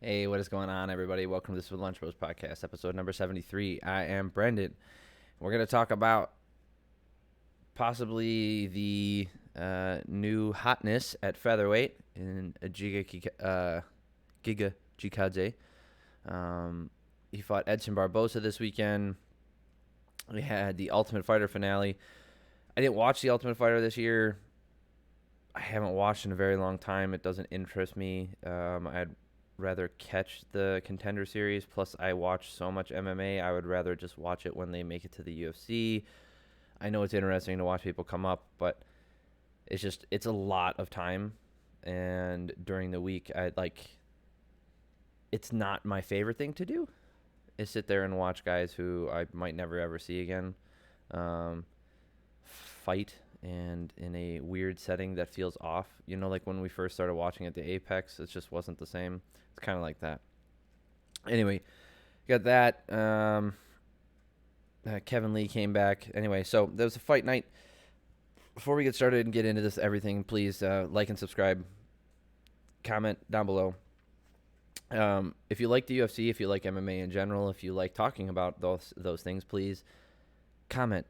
Hey, what is going on, everybody? Welcome to this Lunch Bros Podcast, episode number 73. I am Brendan. We're going to talk about possibly the new hotness at featherweight in a Giga Chikadze. He fought Edson Barboza this weekend. We had the Ultimate Fighter finale. I didn't watch the Ultimate Fighter this year. I haven't watched in a very long time. It doesn't interest me. I'd rather catch the Contender Series. Plus, I watch so much MMA. I would rather just watch it when they make it to the UFC. I know it's interesting to watch people come up, but it's a lot of time. And during the week, it's not my favorite thing to do, is sit there and watch guys who I might never ever see again fight, and in a weird setting that feels off. You know, like when we first started watching at the Apex, it just wasn't the same. It's kind of like that. Anyway, got that. Kevin Lee came back. Anyway, so there was a fight night. Before we get started and get into this everything, please like and subscribe. Comment down below. If you like the UFC, if you like MMA in general, if you like talking about those things, please comment.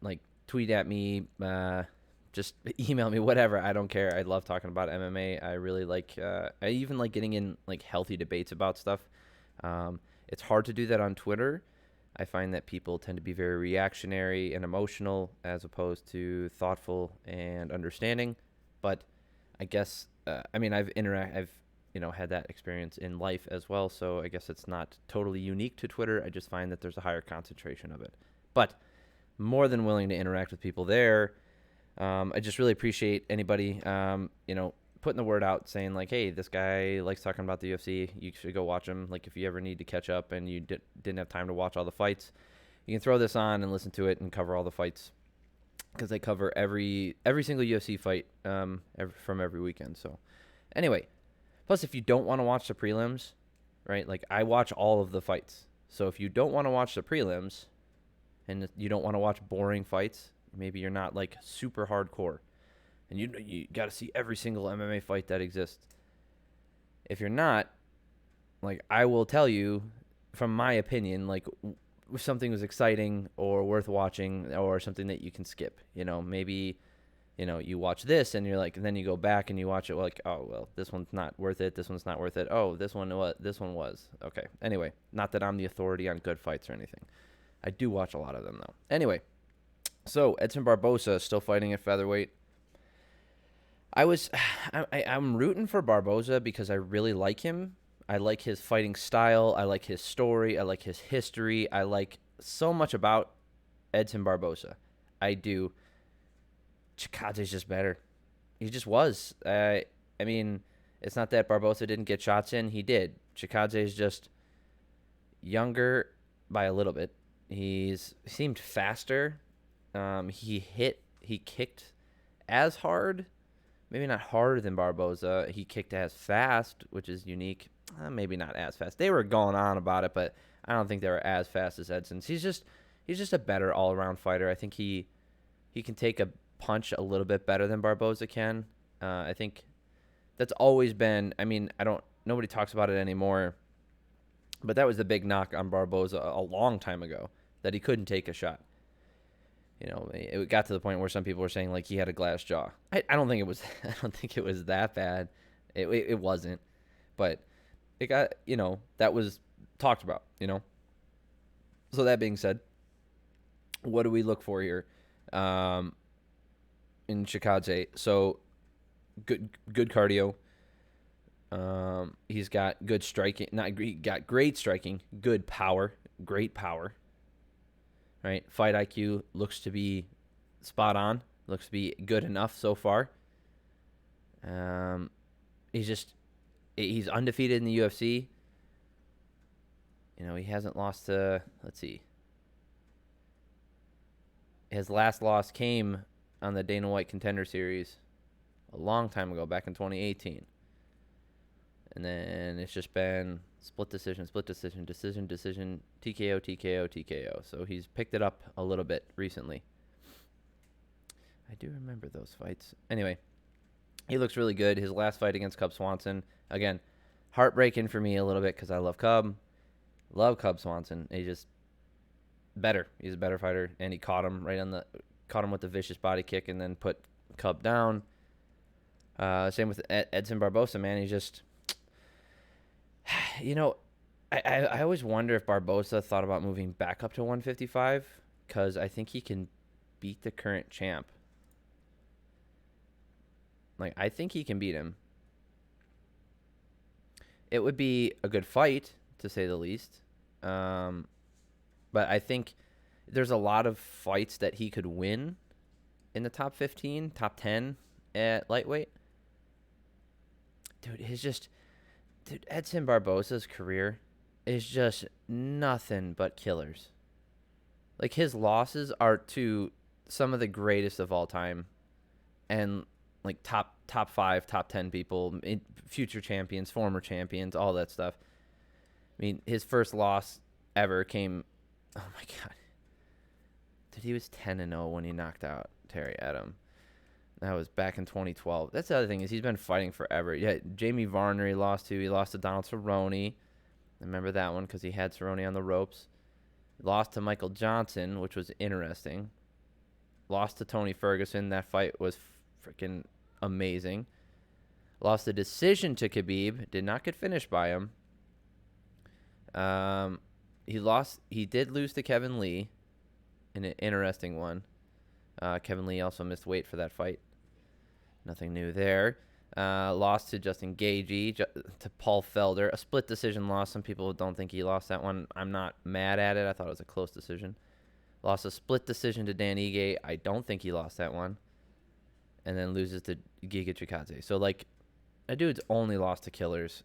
Like, tweet at me, just email me, whatever. I don't care. I love talking about MMA. I really like, I even like getting in like healthy debates about stuff. It's hard to do that on Twitter. I find that people tend to be very reactionary and emotional as opposed to thoughtful and understanding. But I guess, I've had that experience in life as well. So I guess it's not totally unique to Twitter. I just find that there's a higher concentration of it. But more than willing to interact with people there. I just really appreciate anybody, putting the word out, saying like, hey, this guy likes talking about the UFC. You should go watch him. Like, if you ever need to catch up and you didn't have time to watch all the fights, you can throw this on and listen to it and cover all the fights, because they cover every single UFC fight from every weekend. So anyway, plus if you don't want to watch the prelims, right, like I watch all of the fights. So if you don't want to watch the prelims, and you don't want to watch boring fights, maybe you're not like super hardcore, and you got to see every single MMA fight that exists. If you're not, like, I will tell you, from my opinion, like, if something was exciting or worth watching or something that you can skip, maybe, you watch this and you're like, and then you go back and you watch it, like, oh, well, this one's not worth it. This one's not worth it. Oh, this one was. Okay. Anyway, not that I'm the authority on good fights or anything. I do watch a lot of them, though. Anyway, so Edson Barboza is still fighting at featherweight. I'm rooting for Barboza because I really like him. I like his fighting style. I like his story. I like his history. I like so much about Edson Barboza. I do. Chikadze's just better. He just was. It's not that Barboza didn't get shots in. He did. Chikadze is just younger by a little bit. He seemed faster. He kicked as hard, maybe not harder than Barboza. He kicked as fast, which is unique. Maybe not as fast. They were going on about it, but I don't think they were as fast as Edson's. He's just a better all-around fighter. I think he can take a punch a little bit better than Barboza can. I think that's always been. Nobody talks about it anymore, but that was the big knock on Barboza a long time ago, that he couldn't take a shot. It got to the point where some people were saying like he had a glass jaw. I don't think it was. I don't think it was that bad. It wasn't, but it got. That was talked about. So that being said, what do we look for here, in Chikadze? So good cardio. He's got good striking. He got great striking. Good power. Great power. Right, fight IQ looks to be spot on. Looks to be good enough so far. He's undefeated in the UFC. He hasn't lost to. Let's see. His last loss came on the Dana White Contender Series a long time ago, back in 2018. And then it's just been split decision, decision, TKO. So he's picked it up a little bit recently. I do remember those fights. Anyway, he looks really good. His last fight against Cub Swanson, again, Heartbreaking for me a little bit because I love Cub. Love Cub Swanson. He's just better. He's a better fighter, and he caught him with the vicious body kick and then put Cub down. Same with Edson Barboza, man. He just, I always wonder if Barboza thought about moving back up to 155 because I think he can beat the current champ. Like, I think he can beat him. It would be a good fight, to say the least. But I think there's a lot of fights that he could win in the top 15, top 10 at lightweight. Dude, Edson Barboza's career is just nothing but killers. Like, his losses are to some of the greatest of all time. And, like, top 5, top 10 people, future champions, former champions, all that stuff. I mean, his first loss ever came, oh my God. Dude, he was 10-0 when he knocked out Terry Edom. That was back in 2012. That's the other thing is he's been fighting forever. Yeah, Jamie Varner he lost to Donald Cerrone. I remember that one because he had Cerrone on the ropes. Lost to Michael Johnson, which was interesting. Lost to Tony Ferguson. That fight was freaking amazing. Lost the decision to Khabib. Did not get finished by him. He did lose to Kevin Lee in an interesting one. Kevin Lee also missed weight for that fight. Nothing new there. Lost to Justin Gaethje, to Paul Felder. A split decision loss. Some people don't think he lost that one. I'm not mad at it. I thought it was a close decision. Lost a split decision to Dan Ige. I don't think he lost that one. And then loses to Giga Chikadze. So, like, a dude's only lost to killers.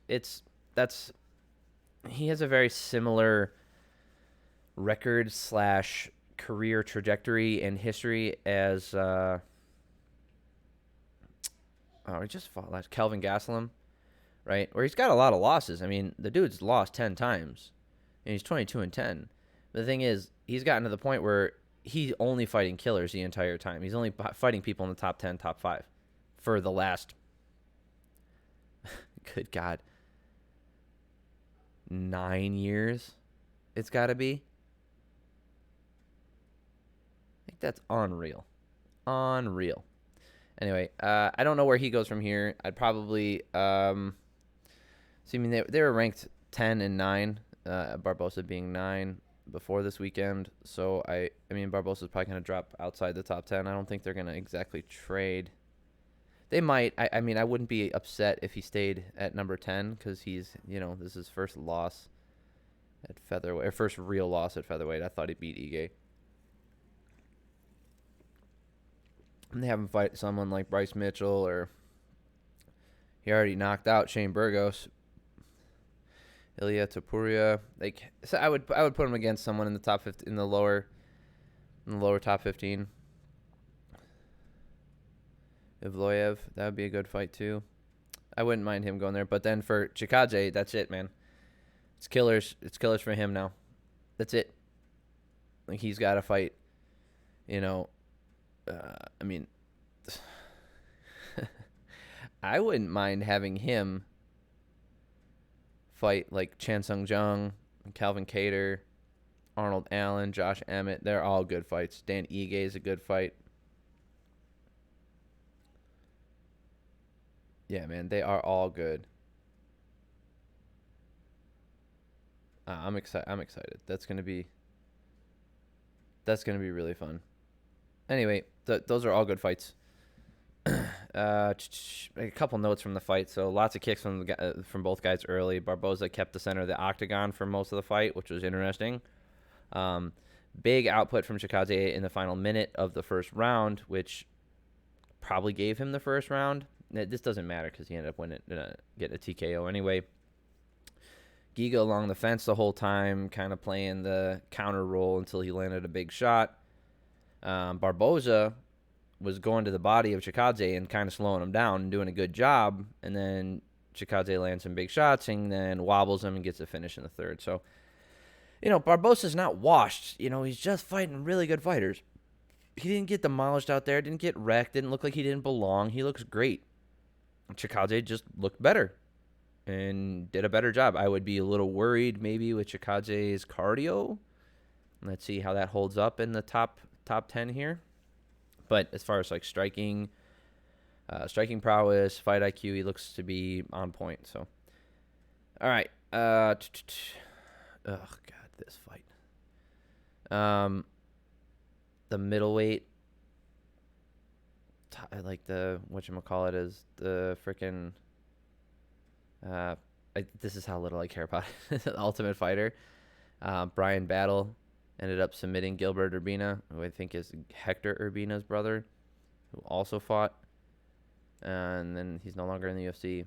He has a very similar record / career trajectory and history as he just fought last Kelvin Gastelum, right? Where he's got a lot of losses. I mean, the dude's lost 10 times, and he's 22-10. The thing is, he's gotten to the point where he's only fighting killers the entire time. He's only fighting people in the top 10, top 5 for the last, good God, 9 years. It's got to be. I think that's unreal. Unreal. Anyway, I don't know where he goes from here. I'd probably, they were ranked 10 and 9, Barboza being 9 before this weekend. So, I mean, Barboza's probably going to drop outside the top 10. I don't think they're going to exactly trade. They might. I mean, I wouldn't be upset if he stayed at number 10 because he's, this is his first loss at featherweight, or first real loss at featherweight. I thought he beat Ige. And they have him fight someone like Bryce Mitchell, or he already knocked out Shane Burgos, Ilya Topuria. So I would put him against someone in the top 15, in the lower top 15. Ivloyev, that would be a good fight too. I wouldn't mind him going there, but then for Chikadze, that's it, man. It's killers. It's killers for him now. That's it. Like, he's got to fight. I mean, I wouldn't mind having him fight like Chan Sung Jung, Calvin Kattar, Arnold Allen, Josh Emmett. They're all good fights. Dan Ige is a good fight. Yeah, man, they are all good. I'm excited. That's gonna be really fun. Anyway, those are all good fights. A couple notes from the fight. So lots of kicks from both guys early. Barboza kept the center of the octagon for most of the fight, which was interesting. Big output from Chikadze in the final minute of the first round, which probably gave him the first round. This doesn't matter because he ended up getting a TKO anyway. Giga along the fence the whole time, kind of playing the counter role until he landed a big shot. Barboza was going to the body of Chikadze and kind of slowing him down and doing a good job. And then Chikadze lands some big shots and then wobbles him and gets a finish in the third. So, Barboza's not washed. He's just fighting really good fighters. He didn't get demolished out there, didn't get wrecked, didn't look like he didn't belong. He looks great. Chikadze just looked better. and did a better job. I would be a little worried maybe with Chikadze's cardio. Let's see how that holds up in the top 10 here. But as far as like striking prowess, fight IQ, he looks to be on point. So, all right. Oh God, this fight. The middleweight, like the whatchamacallit is the freaking. This is how little I care about it. The Ultimate Fighter. Brian Battle ended up submitting Gilbert Urbina, who I think is Hector Urbina's brother, who also fought. And then he's no longer in the UFC.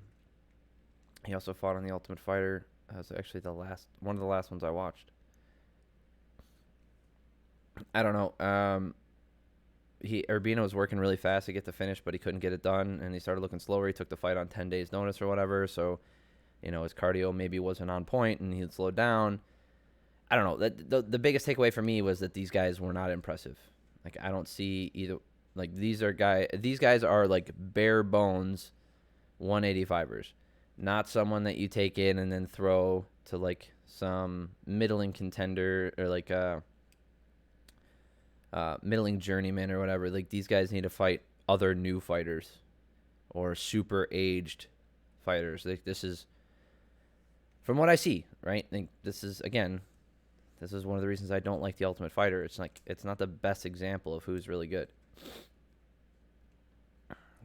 He also fought on the Ultimate Fighter. That was actually one of the last ones I watched. I don't know. Urbina was working really fast to get the finish, but he couldn't get it done, and he started looking slower. He took the fight on 10 days' notice or whatever, so his cardio maybe wasn't on point, and he had slowed down. I don't know. The biggest takeaway for me was that these guys were not impressive. Like, I don't see either. Like, these guys are like bare bones 185ers, not someone that you take in and then throw to like some middling contender or like middling journeyman or whatever. Like, these guys need to fight other new fighters or super aged fighters. Like, this is, from what I see, right? Like, this is one of the reasons I don't like the Ultimate Fighter. It's like, it's not the best example of who's really good,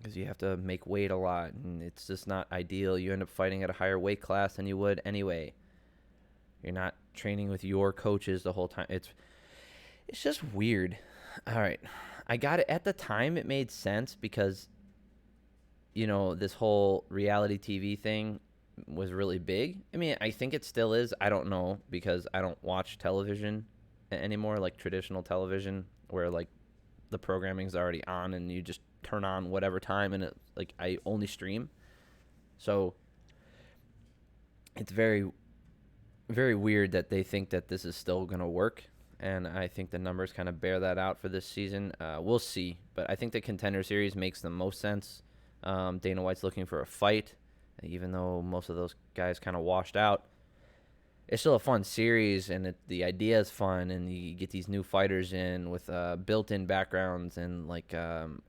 because you have to make weight a lot, and it's just not ideal. You end up fighting at a higher weight class than you would anyway. You're not training with your coaches the whole time. It's just weird. All right. I got it. At the time, it made sense because, this whole reality TV thing was really big. I mean, I think it still is. I don't know, because I don't watch television anymore, like traditional television, where like the programming's already on and you just turn on whatever time, and I only stream. So it's very, very weird that they think that this is still going to work. And I think the numbers kind of bear that out for this season. We'll see. But I think the Contender Series makes the most sense. Dana White's looking for a fight, even though most of those guys kind of washed out. It's still a fun series, and the idea is fun, and you get these new fighters in with built-in backgrounds and like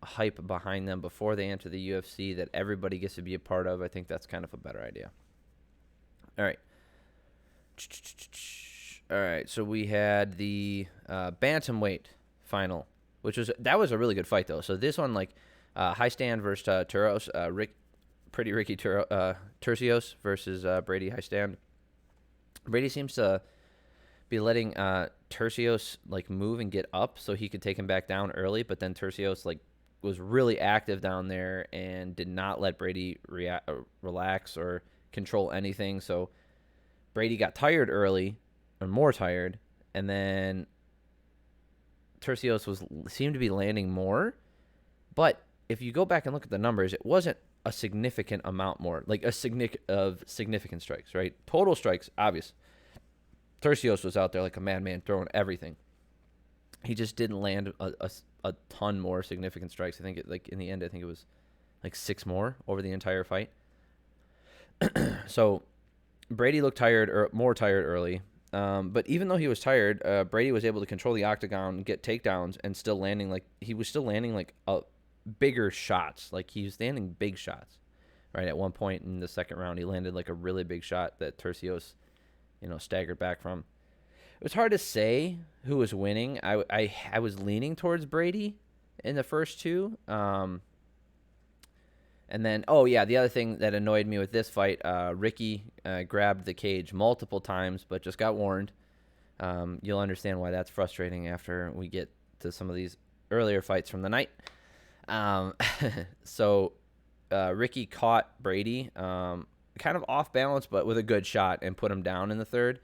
hype behind them before they enter the UFC that everybody gets to be a part of. I think that's kind of a better idea. All right. All right, so we had the bantamweight final, that was a really good fight though. So this one, like high stand versus Turcios, Ricky Turcios versus Brady high stand. Brady seems to be letting Turcios like move and get up so he could take him back down early, but then Turcios like was really active down there and did not let Brady relax or control anything. So Brady got tired early, or more tired, and then Turcios seemed to be landing more. But if you go back and look at the numbers, it wasn't a significant amount more, like significant strikes, right? Total strikes, obvious. Turcios was out there like a madman throwing everything. He just didn't land a ton more significant strikes. I think in the end, I think it was like 6 more over the entire fight. So Brady looked tired, or more tired early. But even though he was tired, Brady was able to control the octagon, get takedowns, and still landing like bigger shots. Like, he was landing big shots, right? At one point in the second round, he landed like a really big shot that Turcios, staggered back from. It was hard to say who was winning. I was leaning towards Brady in the first two. And then, the other thing that annoyed me with this fight, Ricky grabbed the cage multiple times, but just got warned. You'll understand why that's frustrating after we get to some of these earlier fights from the night. So Ricky caught Brady kind of off balance, but with a good shot, and put him down in the third.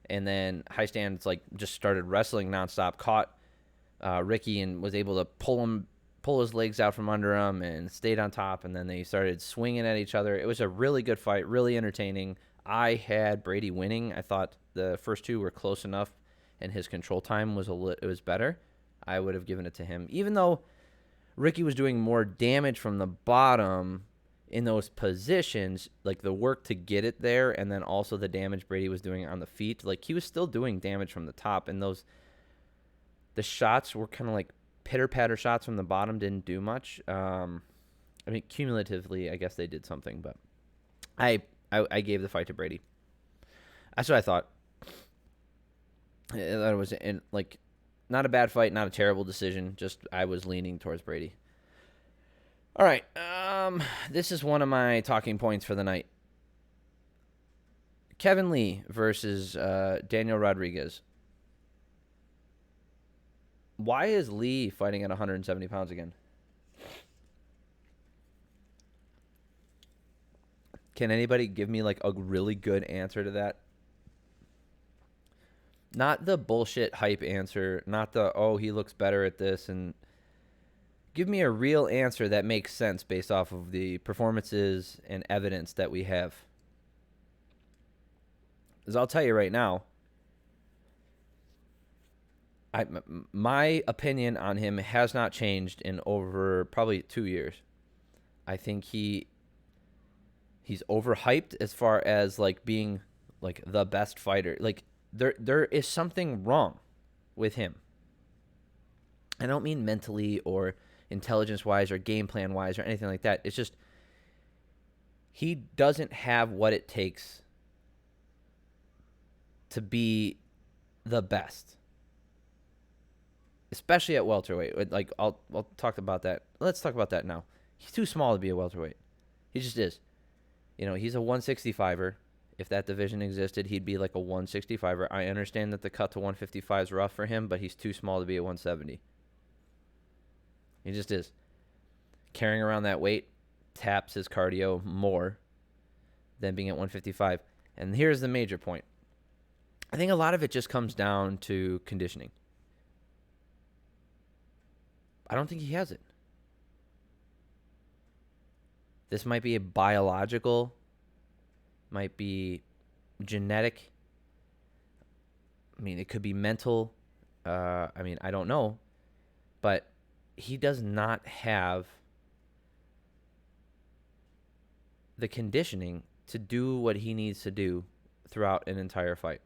And then High Stands just started wrestling nonstop, caught Ricky and was able to pull his legs out from under him and stayed on top, and then they started swinging at each other. It was a really good fight, really entertaining. I had Brady winning. I thought the first two were close enough, and his control time was better. I would have given it to him. Even though Ricky was doing more damage from the bottom, in those positions, like the work to get it there, and then also the damage Brady was doing on the feet, like he was still doing damage from the top, and the shots were kind of like pitter-patter shots from the bottom, didn't do much. I mean, cumulatively, I guess they did something, but I gave the fight to Brady. That's what I thought. I thought it was not a bad fight, not a terrible decision. Just I was leaning towards Brady. All right, this is one of my talking points for the night. Kevin Lee versus Daniel Rodriguez. Why is Lee fighting at 170 pounds again? Can anybody give me like a really good answer to that? Not the bullshit hype answer, not the, oh, he looks better at this, and give me a real answer that makes sense based off of the performances and evidence that we have. Because I'll tell you right now, my opinion on him has not changed in over probably 2 years. I think he's overhyped as far as like being like the best fighter. Like there is something wrong with him. I don't mean mentally or intelligence-wise or game plan-wise or anything like that. It's just he doesn't have what it takes to be the best, especially at welterweight. Like I'll talk about that. Let's talk about that now. He's too small to be a welterweight. He just is. You know, he's a 165er. If that division existed, he'd be like a 165er. I understand that the cut to 155 is rough for him, but he's too small to be a 170. He just is. Carrying around that weight taps his cardio more than being at 155. And here's the major point. I think a lot of it just comes down to conditioning. I don't think he has it. This might be a biological, might be genetic. I mean, it could be mental. I don't know. But he does not have the conditioning to do what he needs to do throughout an entire fight.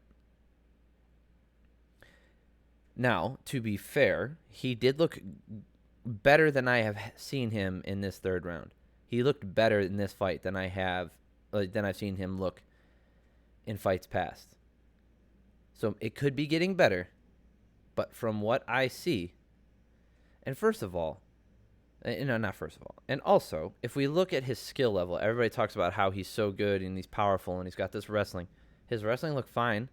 Now, to be fair, he did look better than I have seen him in this third round. He looked better in this fight than I've seen him look in fights past. So it could be getting better, but from what I see, and and also, if we look at his skill level, everybody talks about how he's so good and he's powerful and he's got this wrestling. His wrestling looked fine,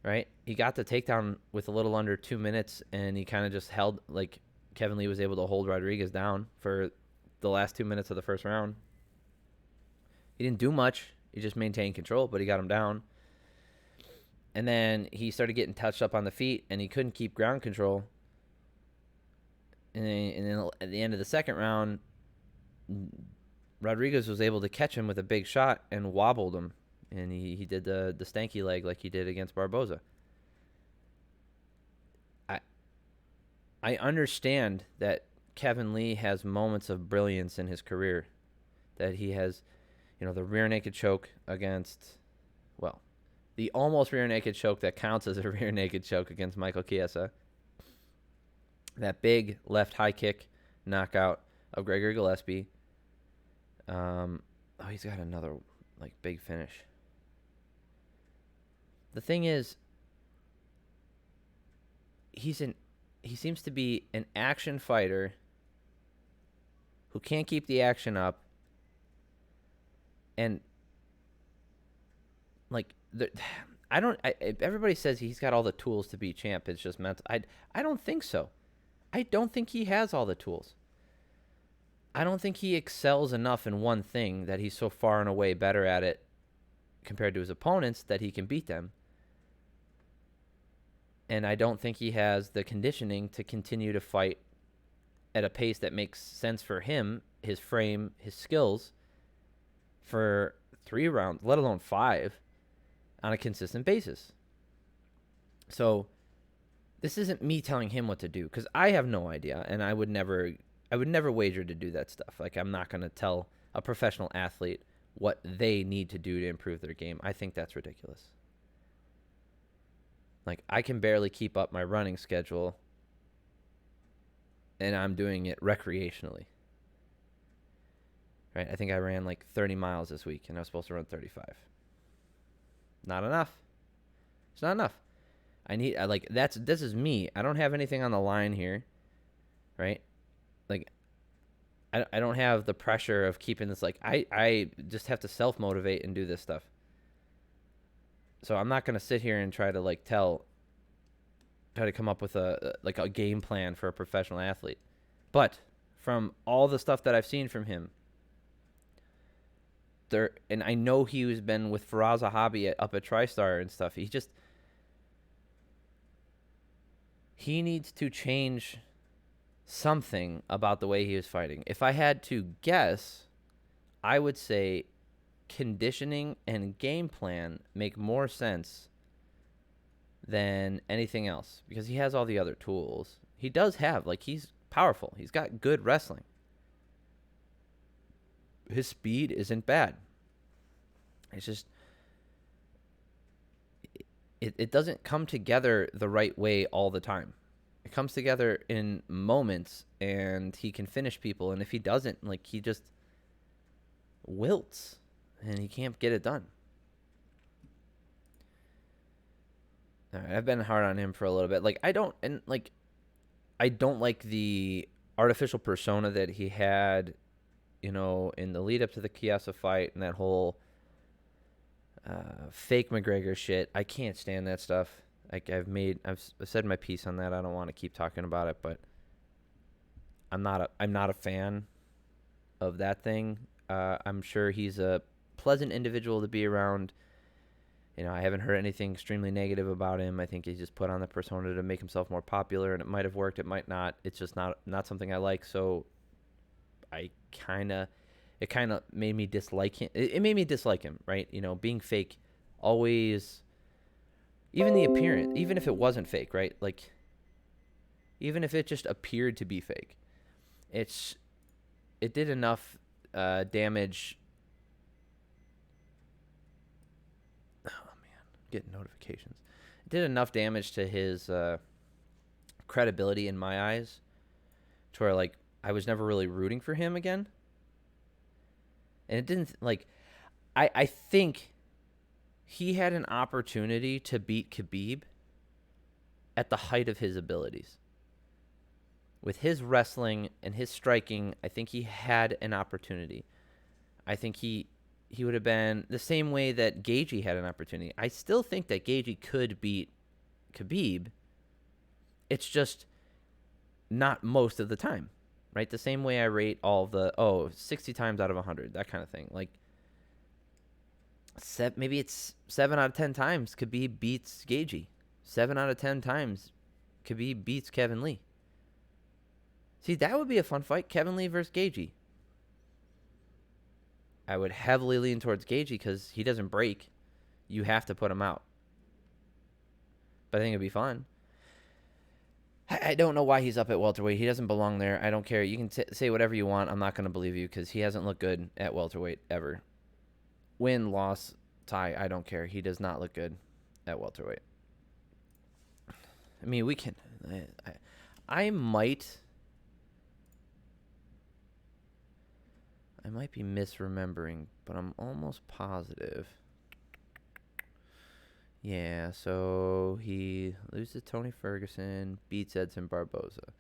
right? He got the takedown with a little under 2 minutes, and he kind of just held, like, Kevin Lee was able to hold Rodriguez down for the last 2 minutes of the first round. He didn't do much. He just maintained control, but he got him down. And then he started getting touched up on the feet, and he couldn't keep ground control. And then at the end of the second round, Rodriguez was able to catch him with a big shot and wobbled him. And he did the stanky leg like he did against Barboza. I understand that Kevin Lee has moments of brilliance in his career. That he has, the rear naked choke against, the almost rear naked choke that counts as a rear naked choke against Michael Chiesa. That big left high kick knockout of Gregory Gillespie. He's got another big finish. The thing is, he seems to be an action fighter who can't keep the action up, and everybody says he's got all the tools to be champ. It's just mental. I don't think so. I don't think he has all the tools. I don't think he excels enough in one thing that he's so far and away better at it compared to his opponents that he can beat them. And I don't think he has the conditioning to continue to fight at a pace that makes sense for him, his frame, his skills, for 3 rounds, let alone 5, on a consistent basis. So this isn't me telling him what to do, because I have no idea, and I would never wager to do that stuff. I'm not going to tell a professional athlete what they need to do to improve their game. I think that's ridiculous. Like, I can barely keep up my running schedule, and I'm doing it recreationally. Right? I think I ran like 30 miles this week, and I was supposed to run 35. Not enough. It's not enough. This is me. I don't have anything on the line here, right? Like, I don't have the pressure of keeping this. Like, I just have to self-motivate and do this stuff. So I'm not going to sit here and try to come up with a game plan for a professional athlete. But from all the stuff that I've seen from him, and I know he's been with Faraz Hobby up at TriStar and stuff. He needs to change something about the way he was fighting. If I had to guess, I would say conditioning and game plan make more sense than anything else, because he has all the other tools. He does have, he's powerful. He's got good wrestling. His speed isn't bad. It's just it doesn't come together the right way all the time. It comes together in moments, and he can finish people. And if he doesn't, he just wilts, and he can't get it done. All right, I've been hard on him for a little bit. I don't like the artificial persona that he had, in the lead up to the Chiesa fight and that whole fake McGregor shit. I can't stand that stuff. I've said my piece on that. I don't want to keep talking about it, but I'm not a fan of that thing. I'm sure he's a pleasant individual to be around. I haven't heard anything extremely negative about him. I think he just put on the persona to make himself more popular, and it might have worked. It might not. It's just not something I like. So it kind of made me dislike him. It made me dislike him, right? Being fake, always, even the appearance, even if it wasn't fake, right? Even if it just appeared to be fake, it did enough damage. Getting notifications. It did enough damage to his credibility in my eyes to where I was never really rooting for him again. And it didn't I think he had an opportunity to beat Khabib at the height of his abilities. With his wrestling and his striking, I think he had an opportunity. I think he would have been the same way that Gaethje had an opportunity. I still think that Gaethje could beat Khabib. It's just not most of the time, right? The same way I rate all of the 60 times out of 100, that kind of thing. Maybe it's 7 out of 10 times Khabib beats Gaethje. 7 out of 10 times Khabib beats Kevin Lee. See, that would be a fun fight, Kevin Lee versus Gaethje. I would heavily lean towards Gaethje because he doesn't break. You have to put him out. But I think it'd be fun. I don't know why he's up at welterweight. He doesn't belong there. I don't care. You can say whatever you want. I'm not going to believe you because he hasn't looked good at welterweight ever. Win, loss, tie, I don't care. He does not look good at welterweight. I mean, we can... I might be misremembering, but I'm almost positive. Yeah, so he loses to Tony Ferguson, beats Edson Barboza.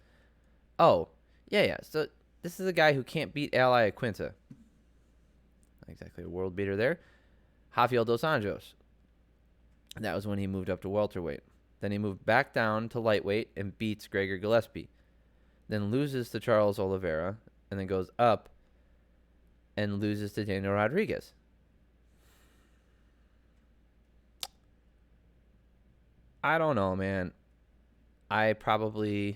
Oh, yeah. So this is a guy who can't beat Ally Quinta. Not exactly a world beater there. Rafael Dos Anjos. That was when he moved up to welterweight. Then he moved back down to lightweight and beats Gregor Gillespie. Then loses to Charles Oliveira, and then goes up and loses to Daniel Rodriguez. I don't know, man. I go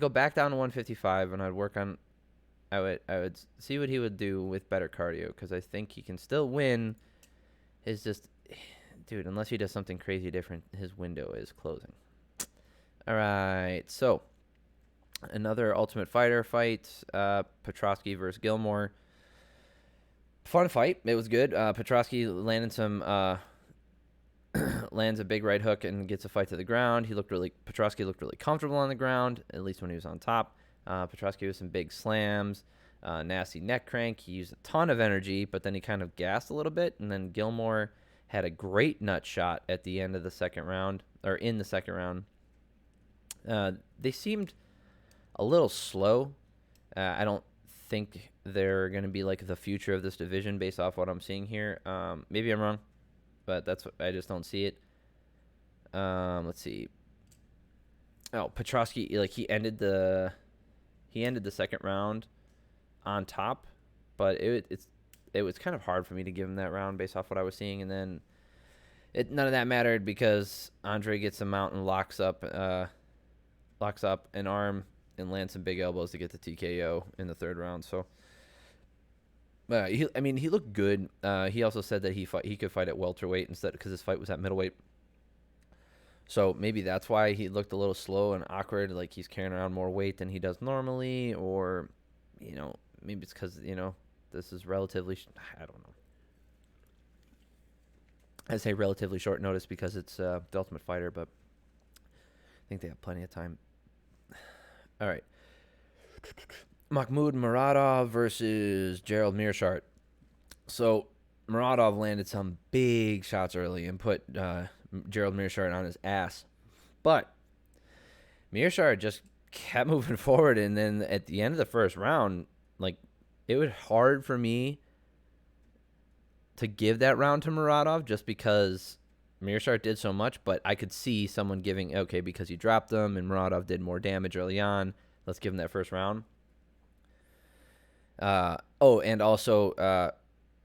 back down to 155, and I'd work on... I would see what he would do with better cardio, because I think he can still win. It's just... Dude, unless he does something crazy different, his window is closing. All right, so... Another Ultimate Fighter fight, Petrovsky versus Gilmore. Fun fight. It was good. Petrovsky landed some lands a big right hook and gets a fight to the ground. Petrovsky looked really comfortable on the ground, at least when he was on top. Petrovsky with some big slams, nasty neck crank. He used a ton of energy, but then he kind of gassed a little bit, and then Gilmore had a great nut shot at the end of the second round, or in the second round. They seemed a little slow. I don't think they're going to be like the future of this division based off what I'm seeing here. Maybe I'm wrong, but I just don't see it. Let's see. Oh, Petrovsky, like he ended the second round on top, but it was kind of hard for me to give him that round based off what I was seeing, and then none of that mattered because Andre gets him out and locks up an arm and lands some big elbows to get the TKO in the third round. So, he looked good. He also said that he could fight at welterweight instead because his fight was at middleweight. So maybe that's why he looked a little slow and awkward, like he's carrying around more weight than he does normally, or, maybe it's because, this is relatively, I don't know. I say relatively short notice because it's the Ultimate Fighter, but I think they have plenty of time. All right. Mahmoud Mirada versus Gerald Meershart. So Muradov landed some big shots early and put Gerald Meershart on his ass. But Meershart just kept moving forward, and then at the end of the first round, like, it was hard for me to give that round to Muradov just because Meershart did so much, but I could see someone giving, okay, because he dropped them and Muradov did more damage early on, let's give him that first round. And also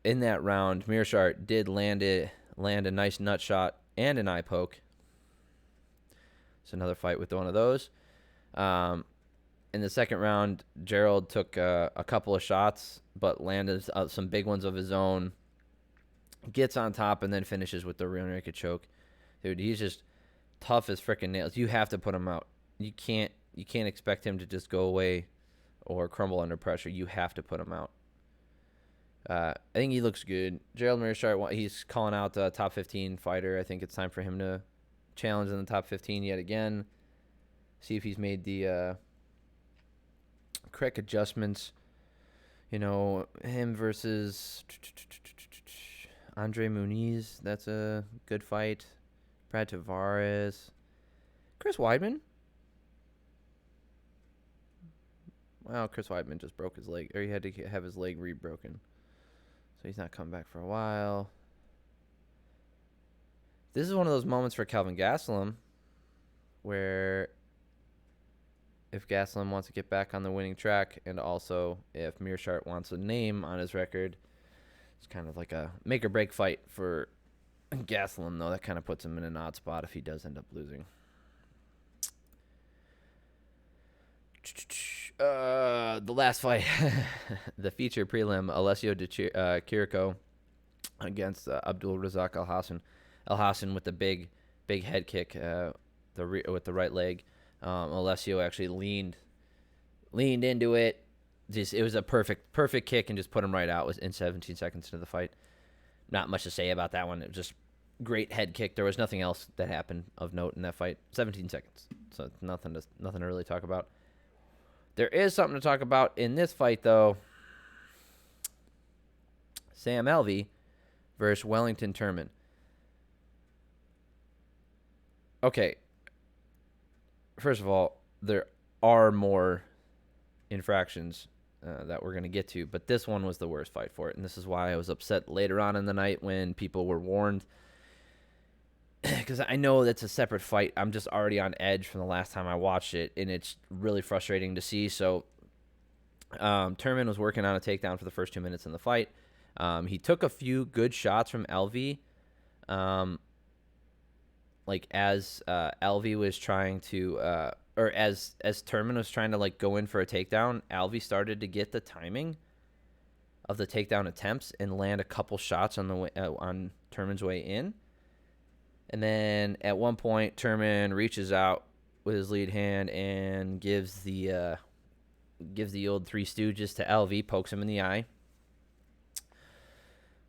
in that round, Meershart did land a nice nut shot and an eye poke. It's another fight with one of those. In the second round, Gerald took a couple of shots, but landed some big ones of his own. Gets on top and then finishes with the rear naked choke. Dude, he's just tough as freaking nails. You have to put him out. You can't expect him to just go away or crumble under pressure. You have to put him out. I think he looks good. Gerald Meershart, he's calling out the top 15 fighter. I think it's time for him to challenge in the top 15 yet again. See if he's made the correct adjustments. Him versus Andre Muniz. That's a good fight. Brad Tavares. Chris Weidman. Well, Chris Weidman just broke his leg, or he had to have his leg re-broken. So he's not coming back for a while. This is one of those moments for Kelvin Gastelum where if Gastelum wants to get back on the winning track, and also if Meershart wants a name on his record, it's kind of like a make or break fight for Gastelum, though. That kind of puts him in an odd spot if he does end up losing. The last fight, the feature prelim, Alessio Di Chirico against Abdul Razak Al Hassan. Al Hassan with the big head kick with the right leg. Alessio actually leaned into it. It was a perfect kick and just put him right out. It was in 17 seconds into the fight. Not much to say about that one. It was just great head kick. There was nothing else that happened of note in that fight. 17 seconds, so nothing to really talk about. There is something to talk about in this fight, though. Sam Elvi versus Wellington Turman. Okay. First of all, there are more infractions that we're going to get to, but this one was the worst fight for it, and this is why I was upset later on in the night when people were warned. Because I know that's a separate fight. I'm just already on edge from the last time I watched it, and it's really frustrating to see. So Turman was working on a takedown for the first 2 minutes in the fight. He took a few good shots from Elvi. As Elvi was trying to, or as Turman was trying to go in for a takedown, Elvi started to get the timing of the takedown attempts and land a couple shots on the way, on Turman's way in. And then at one point, Turman reaches out with his lead hand and gives the old Three Stooges to Elvi, pokes him in the eye.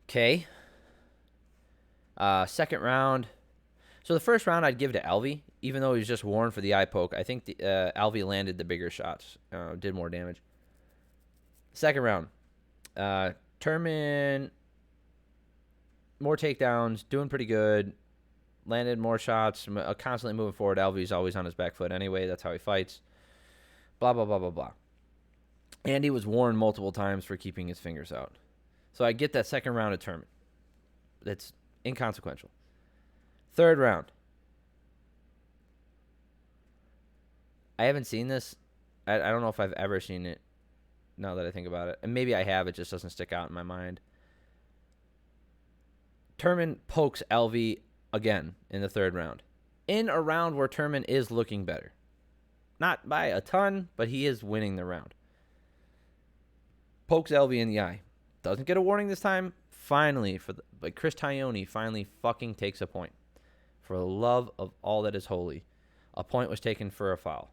Okay. Second round. So the first round I'd give to Elvi, even though he was just warned for the eye poke. I think Elvi landed the bigger shots, did more damage. Second round. Turman, more takedowns, doing pretty good. Landed more shots, constantly moving forward. Elvi's always on his back foot anyway. That's how he fights. Blah, blah, blah, blah, blah. And he was warned multiple times for keeping his fingers out. So I get that second round of Turman. That's inconsequential. Third round. I haven't seen this. I don't know if I've ever seen it now that I think about it. And maybe I have. It just doesn't stick out in my mind. Turman pokes Elvi again in the third round. In a round where Turman is looking better. Not by a ton, but he is winning the round. Pokes Elvi in the eye. Doesn't get a warning this time. Finally, but Chris Taglioni finally fucking takes a point. For the love of all that is holy. A point was taken for a foul.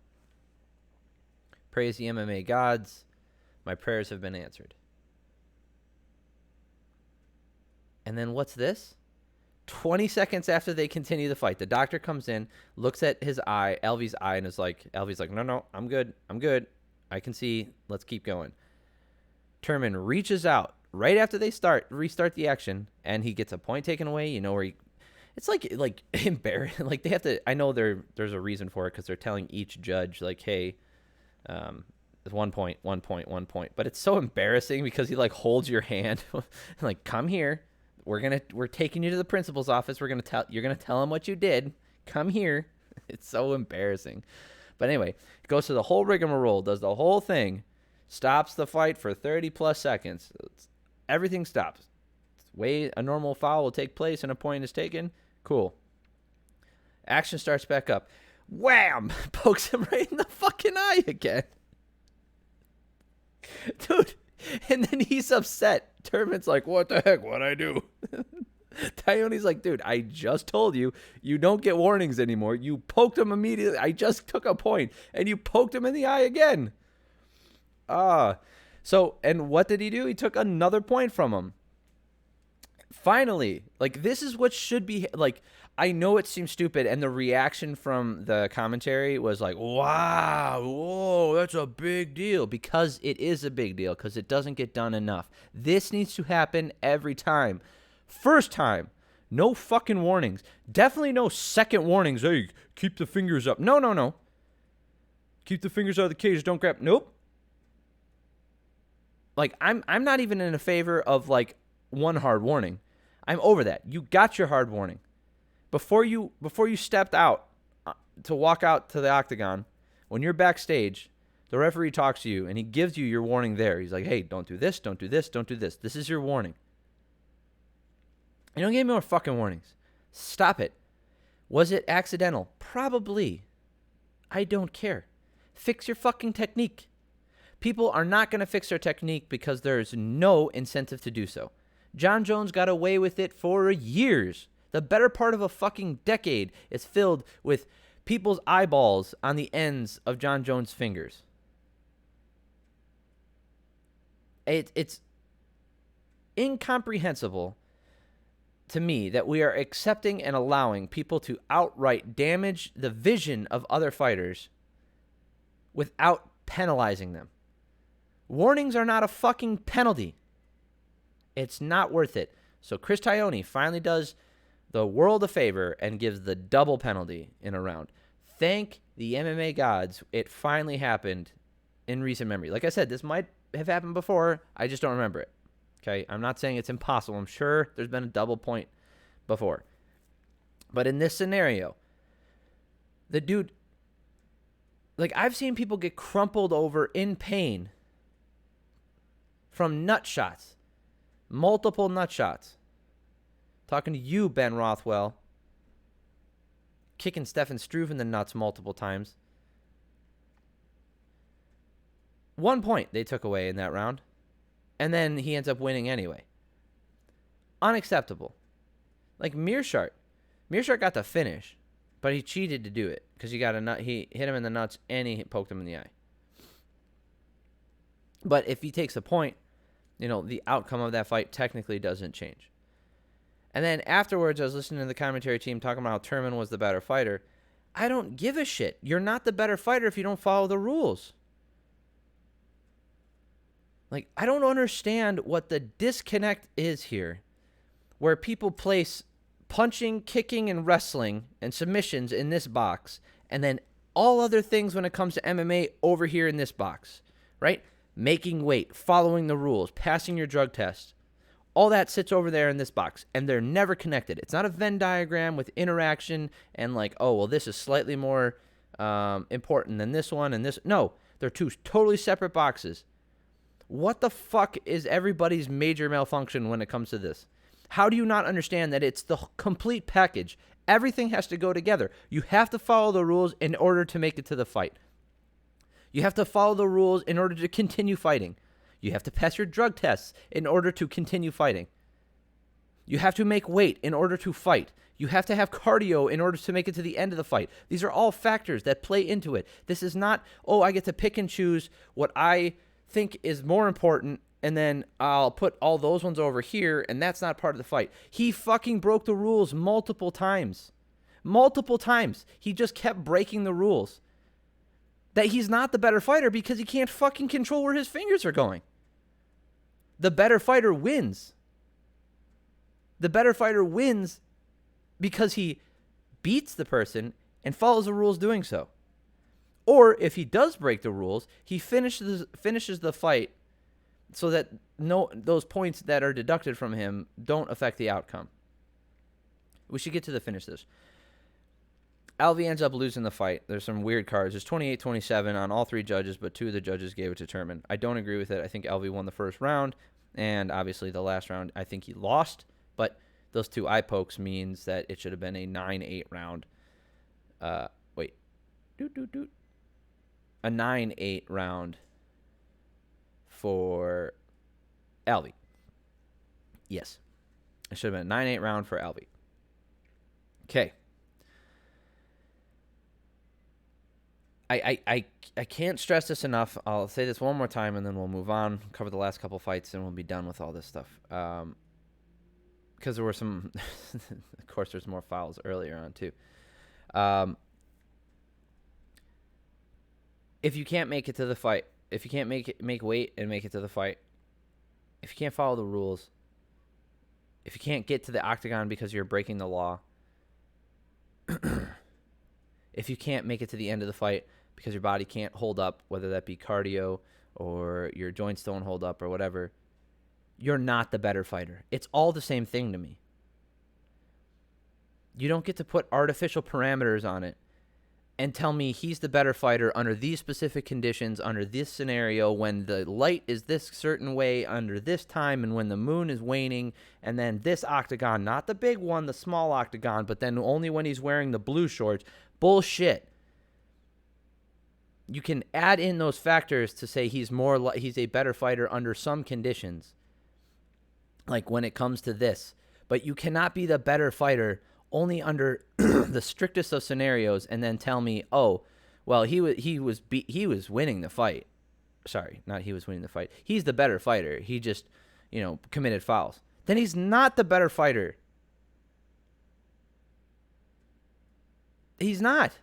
Praise the MMA gods. My prayers have been answered. And then what's this? 20 seconds after they continue the fight, the doctor comes in, looks at his eye, Elvi's eye, and Elvi's like, no, I'm good. I can see. Let's keep going. Turman reaches out right after they restart the action, and he gets a point taken away. You know where it's like embarrassing. Like they have to. I know there's a reason for it because they're telling each judge like, hey, 1 point, 1 point, 1 point. But it's so embarrassing because he like holds your hand, like come here. We're taking you to the principal's office. You're gonna tell him what you did. Come here. It's so embarrassing. But anyway, goes through the whole rigmarole, does the whole thing, stops the fight for 30 plus seconds. Everything stops. Way a normal foul will take place and a point is taken. Cool. Action starts back up. Wham! Pokes him right in the fucking eye again. Dude. And then he's upset. Turman's like, what the heck? What'd I do? Taglioni's like, dude, I just told you, you don't get warnings anymore. You poked him immediately. I just took a point, and you poked him in the eye again. So, and what did he do? He took another point from him. Finally, like, this is what should be, like, I know it seems stupid, and the reaction from the commentary was like, wow, whoa, that's a big deal, because it is a big deal, because it doesn't get done enough. This needs to happen every time. First time, no fucking warnings. Definitely no second warnings. Hey, keep the fingers up. No. Keep the fingers out of the cage. Don't grab. Nope. Like, I'm not even in a favor of, like, one hard warning. I'm over that. You got your hard warning. Before you stepped out to walk out to the octagon, when you're backstage, the referee talks to you, and he gives you your warning there. He's like, hey, don't do this, don't do this, don't do this. This is your warning. You don't give me more fucking warnings. Stop it. Was it accidental? Probably. I don't care. Fix your fucking technique. People are not going to fix their technique because there's no incentive to do so. John Jones got away with it for years. The better part of a fucking decade is filled with people's eyeballs on the ends of John Jones' fingers. It's incomprehensible to me that we are accepting and allowing people to outright damage the vision of other fighters without penalizing them. Warnings are not a fucking penalty. It's not worth it. So Chris Taglioni finally does the world a favor and gives the double penalty in a round. Thank the MMA gods. It finally happened in recent memory. Like I said, this might have happened before. I just don't remember it. Okay? I'm not saying it's impossible. I'm sure there's been a double point before. But in this scenario, the dude, like, I've seen people get crumpled over in pain from nut shots. Multiple nut shots. Talking to you, Ben Rothwell. Kicking Stefan Struve in the nuts multiple times. 1 point they took away in that round. And then he ends up winning anyway. Unacceptable. Like Meershart. Meershart got the finish. But he cheated to do it because he got a nut. He hit him in the nuts and he poked him in the eye. But if he takes a point, the outcome of that fight technically doesn't change. And then afterwards, I was listening to the commentary team talking about how Turman was the better fighter. I don't give a shit. You're not the better fighter if you don't follow the rules. Like, I don't understand what the disconnect is here, where people place punching, kicking, and wrestling and submissions in this box, and then all other things when it comes to MMA over here in this box, right? Making weight, following the rules, passing your drug test. All that sits over there in this box, and they're never connected. It's not a Venn diagram with interaction and like, oh, well, this is slightly more important than this one and this. No, they're two totally separate boxes. What the fuck is everybody's major malfunction when it comes to this? How do you not understand that it's the complete package? Everything has to go together. You have to follow the rules in order to make it to the fight. You have to follow the rules in order to continue fighting. You have to pass your drug tests in order to continue fighting. You have to make weight in order to fight. You have to have cardio in order to make it to the end of the fight. These are all factors that play into it. This is not, oh, I get to pick and choose what I think is more important, and then I'll put all those ones over here, and that's not part of the fight. He fucking broke the rules multiple times. Multiple times. He just kept breaking the rules. That he's not the better fighter because he can't fucking control where his fingers are going. The better fighter wins. The better fighter wins because he beats the person and follows the rules doing so. Or if he does break the rules, he finishes the fight so that those points that are deducted from him don't affect the outcome. We should get to the finish this. Elvi ends up losing the fight. There's some weird cards. There's 28-27 on all three judges, but two of the judges gave it to Turman. I don't agree with it. I think Elvi won the first round, and obviously the last round I think he lost, but those two eye pokes means that it should have been a 9-8 round. A 9-8 round for Elvi. Yes. It should have been a 9-8 round for Elvi. Okay. I can't stress this enough. I'll say this one more time and then we'll move on, cover the last couple fights, and we'll be done with all this stuff. Because there were some, of course, there's more fouls earlier on too. If you can't make it to the fight, if you can't make weight and make it to the fight, if you can't follow the rules, if you can't get to the octagon because you're breaking the law, if you can't make it to the end of the fight because your body can't hold up, whether that be cardio or your joints don't hold up or whatever, you're not the better fighter. It's all the same thing to me. You don't get to put artificial parameters on it and tell me he's the better fighter under these specific conditions, under this scenario, when the light is this certain way, under this time, and when the moon is waning, and then this octagon, not the big one, the small octagon, but then only when he's wearing the blue shorts. Bullshit. You can add in those factors to say he's a better fighter under some conditions, like when it comes to this. But you cannot be the better fighter only under the strictest of scenarios and then tell me, oh, well, he was winning the fight. Sorry, not he was winning the fight. He's the better fighter. He just, committed fouls. Then he's not the better fighter. He's not.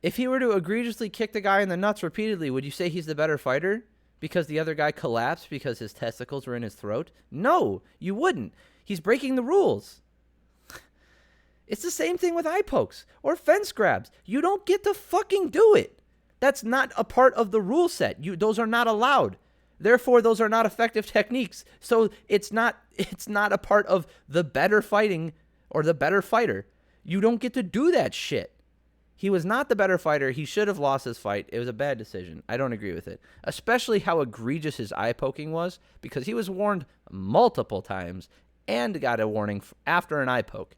If he were to egregiously kick the guy in the nuts repeatedly, would you say he's the better fighter because the other guy collapsed because his testicles were in his throat? No, you wouldn't. He's breaking the rules. It's the same thing with eye pokes or fence grabs. You don't get to fucking do it. That's not a part of the rule set. Those are not allowed. Therefore, those are not effective techniques. So it's not a part of the better fighting or the better fighter. You don't get to do that shit. He was not the better fighter. He should have lost his fight. It was a bad decision. I don't agree with it. Especially how egregious his eye poking was, because he was warned multiple times and got a warning after an eye poke.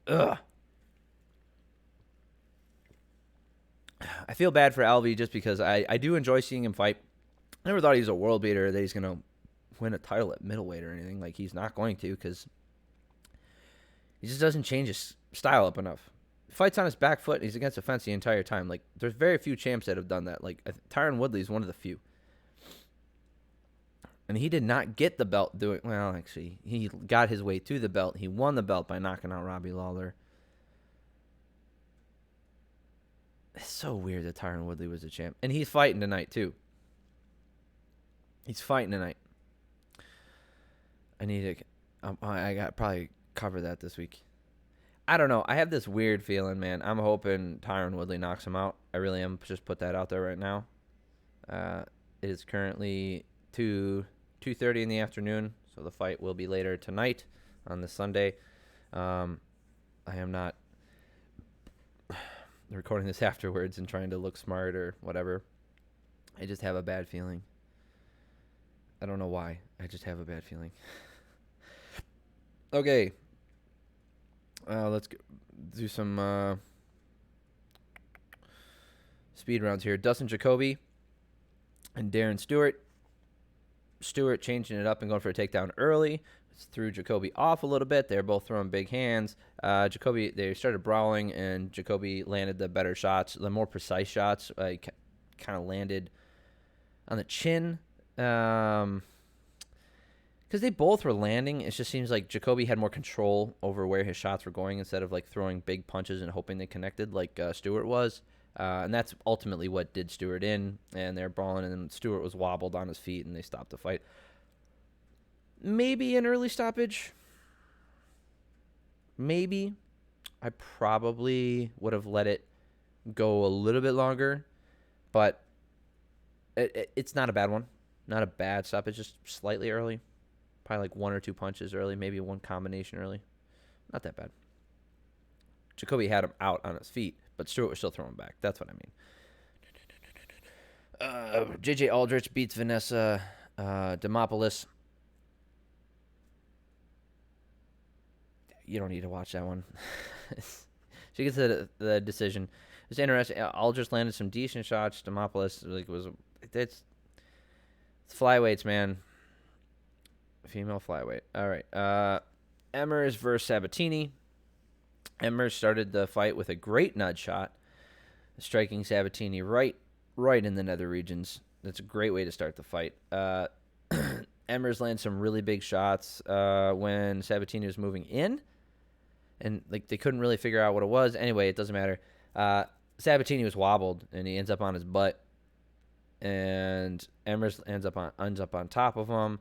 Ugh. I feel bad for Elvi just because I do enjoy seeing him fight. I never thought he was a world beater, that he's going to win a title at middleweight or anything. Like, he's not going to, because He just doesn't change his style up enough. Fights on his back foot. He's against the fence the entire time. Like, there's very few champs that have done that. Like, Tyron Woodley is one of the few. And he did not get the belt doing... Well, actually, he got his way to the belt. He won the belt by knocking out Robbie Lawler. It's so weird that Tyron Woodley was a champ. And he's fighting tonight, too. He's fighting tonight. I need to... I got probably cover that this week. I don't know. I have this weird feeling, man. I'm hoping Tyron Woodley knocks him out. I really am. Just put that out there right now. It is currently 2:30 in the afternoon, so the fight will be later tonight on this Sunday. I am not recording this afterwards and trying to look smart or whatever. I just have a bad feeling. I don't know why. I just have a bad feeling. Okay. Let's do some speed rounds here. Dustin Jacoby and Darren Stewart. Stewart changing it up and going for a takedown early. Threw Jacoby off a little bit. They're both throwing big hands. Jacoby, they started brawling, and Jacoby landed the better shots, the more precise shots. Kind of landed on the chin. Because they both were landing, it just seems like Jacoby had more control over where his shots were going instead of like throwing big punches and hoping they connected like Stewart was. And that's ultimately what did Stewart in. And they're brawling, and Stewart was wobbled on his feet, and they stopped the fight. Maybe an early stoppage. Maybe. I probably would have let it go a little bit longer. But it's not a bad one. Not a bad stoppage, just slightly early. Probably like one or two punches early, maybe one combination early. Not that bad. Jacoby had him out on his feet, but Stewart was still throwing back. That's what I mean. J.J. Aldrich beats Vanessa Demopoulos. You don't need to watch that one. She gets the decision. It's interesting. Aldrich landed some decent shots. Demopoulos it's flyweights, man. Female flyweight. All right. Emers versus Sabatini. Emers started the fight with a great nudge shot, striking Sabatini right in the nether regions. That's a great way to start the fight. Emers landed some really big shots when Sabatini was moving in, and like they couldn't really figure out what it was. Anyway, it doesn't matter. Sabatini was wobbled, and he ends up on his butt, and Emers ends up on top of him.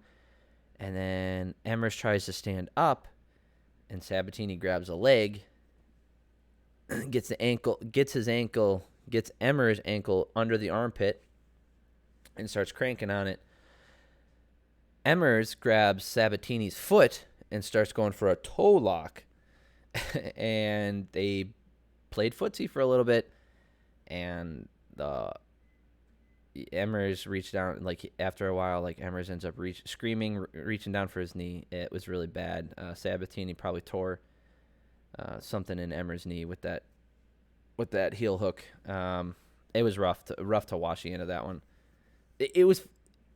And then Emers tries to stand up, and Sabatini grabs a leg, gets Emers' ankle under the armpit, and starts cranking on it. Emers grabs Sabatini's foot and starts going for a toe lock, and they played footsie for a little bit, and Emers reached down, like after a while, like Emers ends up reaching down for his knee. It was really bad. Sabatini probably tore something in Emers' knee with that heel hook. It was rough to watch the end of that one. It was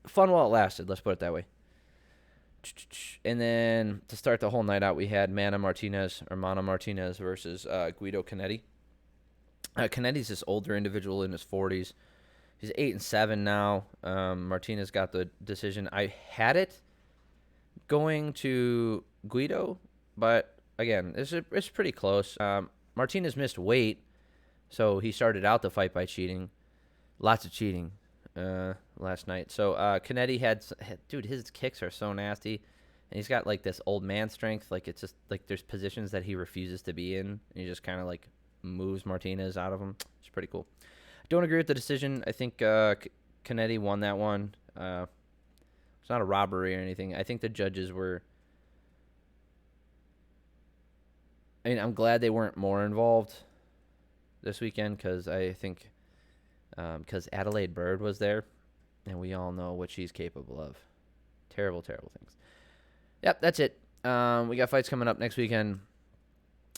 fun while it lasted. Let's put it that way. And then to start the whole night out, we had Mana Martinez versus Guido Canetti. Canetti's this older individual in his 40s. He's 8-7 now. Martinez got the decision. I had it going to Guido, but again, it's pretty close. Martinez missed weight, so he started out the fight by cheating. Lots of cheating last night. So Canetti dude, his kicks are so nasty, and he's got like this old man strength. Like it's just like there's positions that he refuses to be in, and he just kind of like moves Martinez out of them. It's pretty cool. Don't agree with the decision. I think Canetti won that one. It's not a robbery or anything. I think the judges were... I mean, I'm glad they weren't more involved this weekend because I think... because Adelaide Bird was there, and we all know what she's capable of. Terrible, terrible things. Yep, that's it. We got fights coming up next weekend.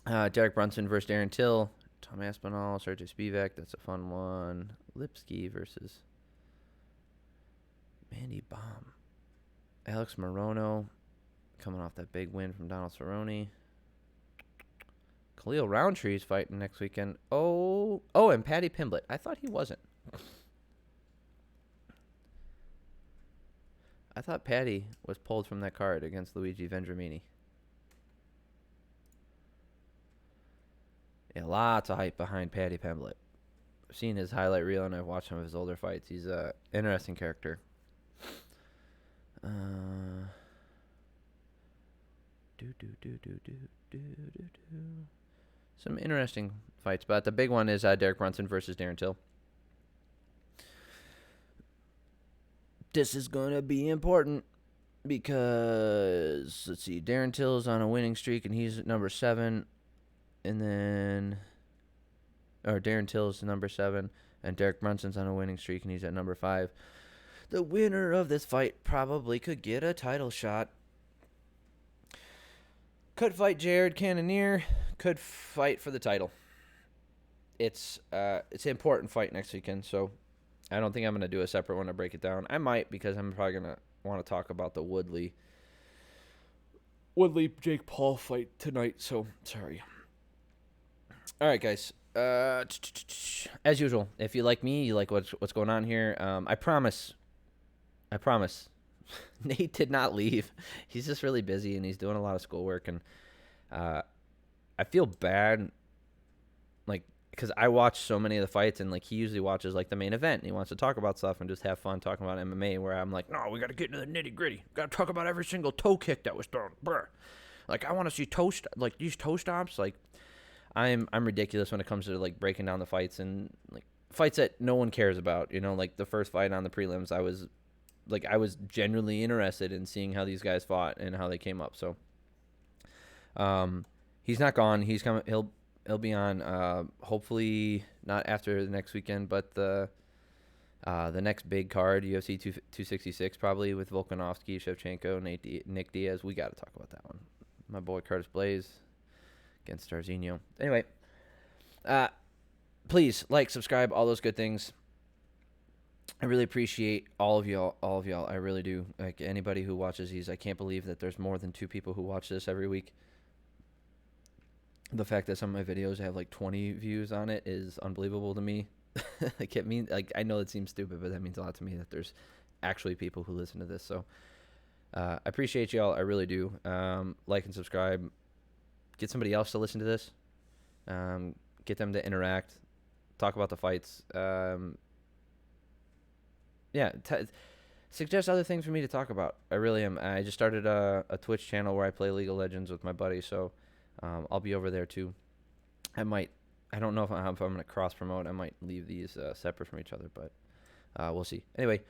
Derek Brunson versus Darren Till. Tom Aspinall, Sergey Spivak, that's a fun one. Lipsky versus Mandy Baum. Alex Morono, coming off that big win from Donald Cerrone. Khalil Roundtree's fighting next weekend. Oh, and Paddy Pimblett. I thought he wasn't. I thought Paddy was pulled from that card against Luigi Vendramini. Yeah, lots of hype behind Paddy Pimblett. I've seen his highlight reel and I've watched some of his older fights. He's a interesting character. Some interesting fights, but the big one is Derek Brunson versus Darren Till. This is going to be important because, let's see, Darren Till's on a winning streak and he's at number 7. And then, or Darren Till's number 7 and Derek Brunson's on a winning streak and he's at number 5. The winner of this fight probably could get a title shot. Could fight Jared Cannonier. Could fight for the title. It's an important fight next weekend, so I don't think I'm going to do a separate one to break it down. I might, because I'm probably going to want to talk about the Woodley Jake Paul fight tonight, so sorry. All right, guys. As usual, if you like me, you like what's going on here, I promise, Nate did not leave. He's just really busy, and he's doing a lot of schoolwork, and I feel bad, like, because I watch so many of the fights, and, like, he usually watches, like, the main event, and he wants to talk about stuff and just have fun talking about MMA, where I'm like, no, we got to get into the nitty-gritty. Got to talk about every single toe kick that was thrown. Brr. Like, I want to see these toe stops. Like, I'm ridiculous when it comes to, like, breaking down the fights, and, like, fights that no one cares about. You know, like, the first fight on the prelims, I was genuinely interested in seeing how these guys fought and how they came up. So, he's not gone. He's coming. He'll be on. Hopefully not after the next weekend, but the next big card, UFC 266, probably with Volkanovski, Shevchenko, Nick Diaz. We got to talk about that one. My boy Curtis Blaze against Starzinho. Anyway, please like, subscribe, all those good things. I really appreciate all of y'all. I really do. Like, anybody who watches these, I can't believe that there's more than 2 people who watch this every week. The fact that some of my videos have like 20 views on it is unbelievable to me. Like, I know it seems stupid, but that means a lot to me that there's actually people who listen to this. So I appreciate y'all. I really do. Like and subscribe. Get somebody else to listen to this. Get them to interact. Talk about the fights. Yeah, suggest other things for me to talk about. I really am. I just started a Twitch channel where I play League of Legends with my buddy, so I'll be over there too. I don't know if I'm going to cross promote. I might leave these separate from each other, but we'll see. Anyway,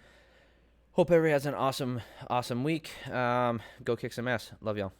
hope everybody has an awesome week. Go kick some ass. Love y'all.